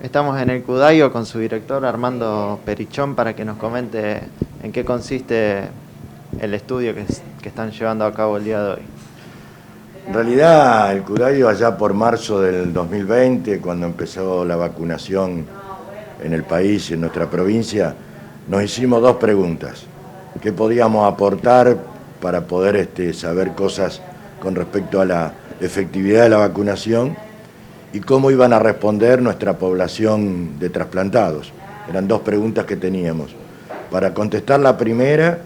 Estamos en el Cudayo con su director Armando Perichón para que nos comente en qué consiste el estudio que están llevando a cabo el día de hoy. En realidad, el Cudayo allá por marzo del 2020, cuando empezó la vacunación en el país y en nuestra provincia, nos hicimos dos preguntas. ¿Qué podíamos aportar para poder saber cosas con respecto a la efectividad de la vacunación y cómo iban a responder nuestra población de trasplantados? Eran dos preguntas que teníamos. Para contestar la primera,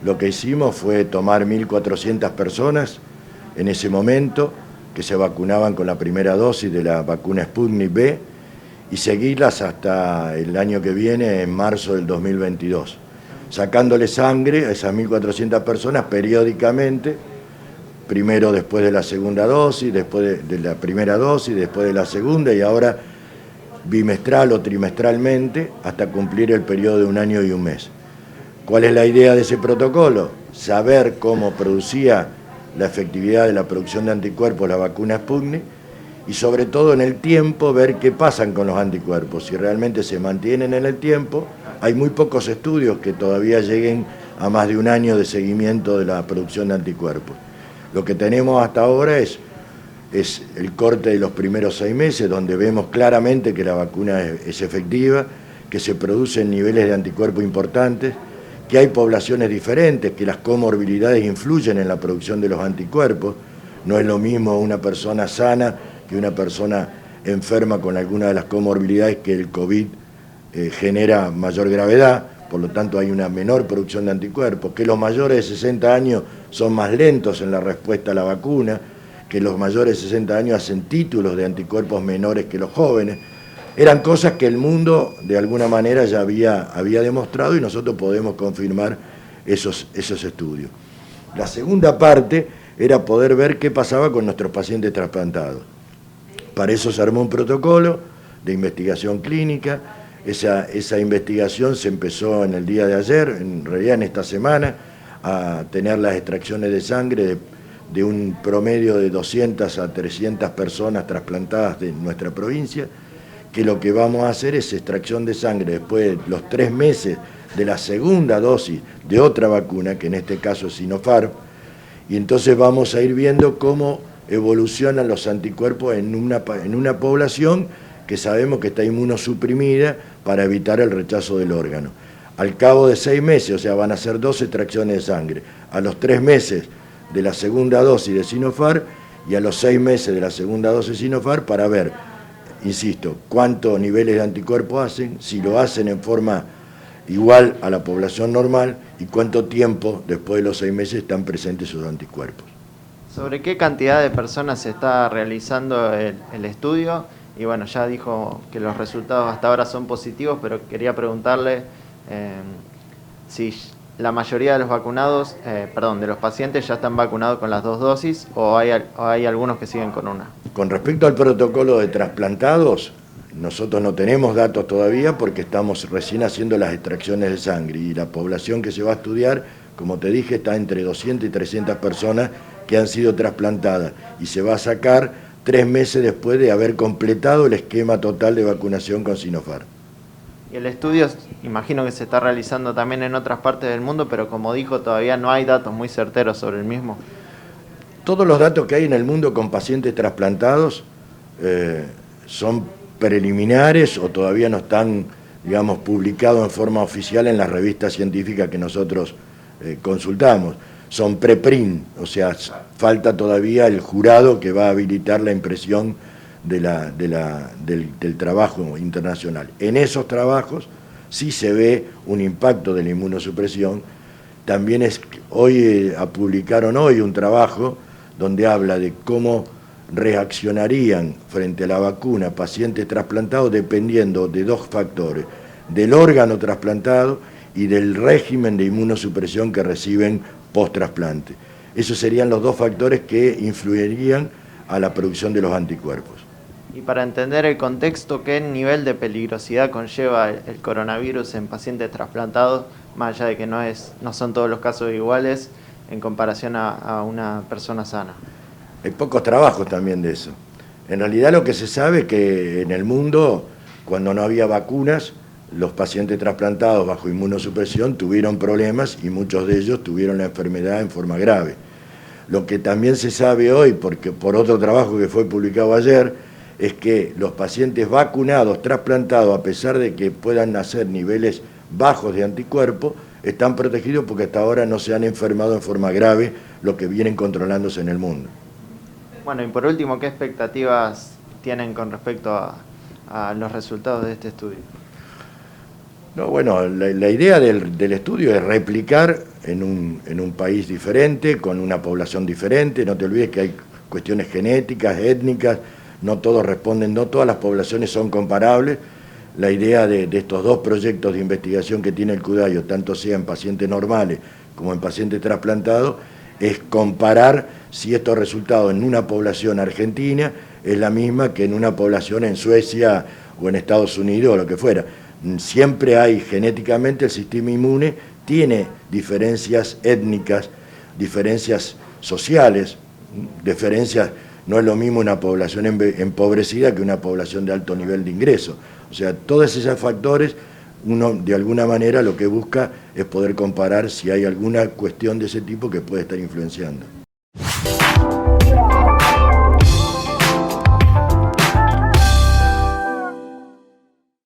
lo que hicimos fue tomar 1.400 personas en ese momento que se vacunaban con la primera dosis de la vacuna Sputnik V y seguirlas hasta el año que viene, en marzo del 2022, sacándole sangre a esas 1.400 personas periódicamente, primero después de la segunda dosis, después de la primera dosis, después de la segunda y ahora bimestral o trimestralmente hasta cumplir el periodo de 1 año y 1 mes. ¿Cuál es la idea de ese protocolo? Saber cómo producía la efectividad de la producción de anticuerpos la vacuna Sputnik y sobre todo en el tiempo ver qué pasan con los anticuerpos, si realmente se mantienen en el tiempo. Hay muy pocos estudios que todavía lleguen a más de 1 año de seguimiento de la producción de anticuerpos. Lo que tenemos hasta ahora es el corte de los primeros 6 meses, donde vemos claramente que la vacuna es efectiva, que se producen niveles de anticuerpos importantes, que hay poblaciones diferentes, que las comorbilidades influyen en la producción de los anticuerpos. No es lo mismo una persona sana que una persona enferma con alguna de las comorbilidades que el COVID genera mayor gravedad, por lo tanto hay una menor producción de anticuerpos, que los mayores de 60 años son más lentos en la respuesta a la vacuna, que los mayores de 60 años hacen títulos de anticuerpos menores que los jóvenes. Eran cosas que el mundo de alguna manera ya había demostrado y nosotros podemos confirmar esos estudios. La segunda parte era poder ver qué pasaba con nuestros pacientes trasplantados. Para eso se armó un protocolo de investigación clínica. Esa investigación se empezó en el día de ayer, en realidad en esta semana, a tener las extracciones de sangre de un promedio de 200 a 300 personas trasplantadas de nuestra provincia, que lo que vamos a hacer es extracción de sangre después de los 3 meses de la segunda dosis de otra vacuna, que en este caso es Sinopharm, y entonces vamos a ir viendo cómo evolucionan los anticuerpos en una población que sabemos que está inmunosuprimida para evitar el rechazo del órgano. Al cabo de 6 meses, o sea, van a ser 2 extracciones de sangre, a los 3 meses de la segunda dosis de Sinopharm y a los 6 meses de la segunda dosis de Sinopharm para ver, insisto, cuántos niveles de anticuerpos hacen, si lo hacen en forma igual a la población normal y cuánto tiempo después de los 6 meses están presentes esos anticuerpos. ¿Sobre qué cantidad de personas se está realizando el estudio? Y bueno, ya dijo que los resultados hasta ahora son positivos, pero quería preguntarle si la mayoría de los vacunados, de los pacientes ya están vacunados con las 2 dosis o hay algunos que siguen con una. Con respecto al protocolo de trasplantados, nosotros no tenemos datos todavía porque estamos recién haciendo las extracciones de sangre y la población que se va a estudiar, como te dije, está entre 200 y 300 personas que han sido trasplantadas y se va a sacar 3 meses después de haber completado el esquema total de vacunación con Sinopharm. Y el estudio, imagino que se está realizando también en otras partes del mundo, pero como dijo, todavía no hay datos muy certeros sobre el mismo. Todos los datos que hay en el mundo con pacientes trasplantados son preliminares o todavía no están, digamos, publicados en forma oficial en las revistas científicas que nosotros consultamos. Son preprint, o sea, falta todavía el jurado que va a habilitar la impresión del trabajo internacional. En esos trabajos sí se ve un impacto de la inmunosupresión. También publicaron hoy un trabajo donde habla de cómo reaccionarían frente a la vacuna pacientes trasplantados dependiendo de 2 factores, del órgano trasplantado y del régimen de inmunosupresión que reciben post-trasplante. Esos serían los 2 factores que influirían a la producción de los anticuerpos. Y para entender el contexto, ¿qué nivel de peligrosidad conlleva el coronavirus en pacientes trasplantados, más allá de que no son todos los casos iguales en comparación a una persona sana? Hay pocos trabajos también de eso. En realidad lo que se sabe es que en el mundo cuando no había vacunas, los pacientes trasplantados bajo inmunosupresión tuvieron problemas y muchos de ellos tuvieron la enfermedad en forma grave. Lo que también se sabe hoy, porque por otro trabajo que fue publicado ayer, es que los pacientes vacunados, trasplantados, a pesar de que puedan nacer niveles bajos de anticuerpos, están protegidos porque hasta ahora no se han enfermado en forma grave, lo que vienen controlándose en el mundo. Bueno, y por último, ¿qué expectativas tienen con respecto a los resultados de este estudio? No, bueno, la idea del estudio es replicar en un país diferente, con una población diferente. No te olvides que hay cuestiones genéticas, étnicas, no todos responden, no todas las poblaciones son comparables. La idea de estos dos proyectos de investigación que tiene el Cudayo, tanto sea en pacientes normales como en pacientes trasplantados, es comparar si estos resultados en una población argentina es la misma que en una población en Suecia o en Estados Unidos o lo que fuera. Siempre hay genéticamente, el sistema inmune tiene diferencias étnicas, diferencias sociales, diferencias, no es lo mismo una población empobrecida que una población de alto nivel de ingreso. O sea, todos esos factores, uno de alguna manera lo que busca es poder comparar si hay alguna cuestión de ese tipo que puede estar influenciando.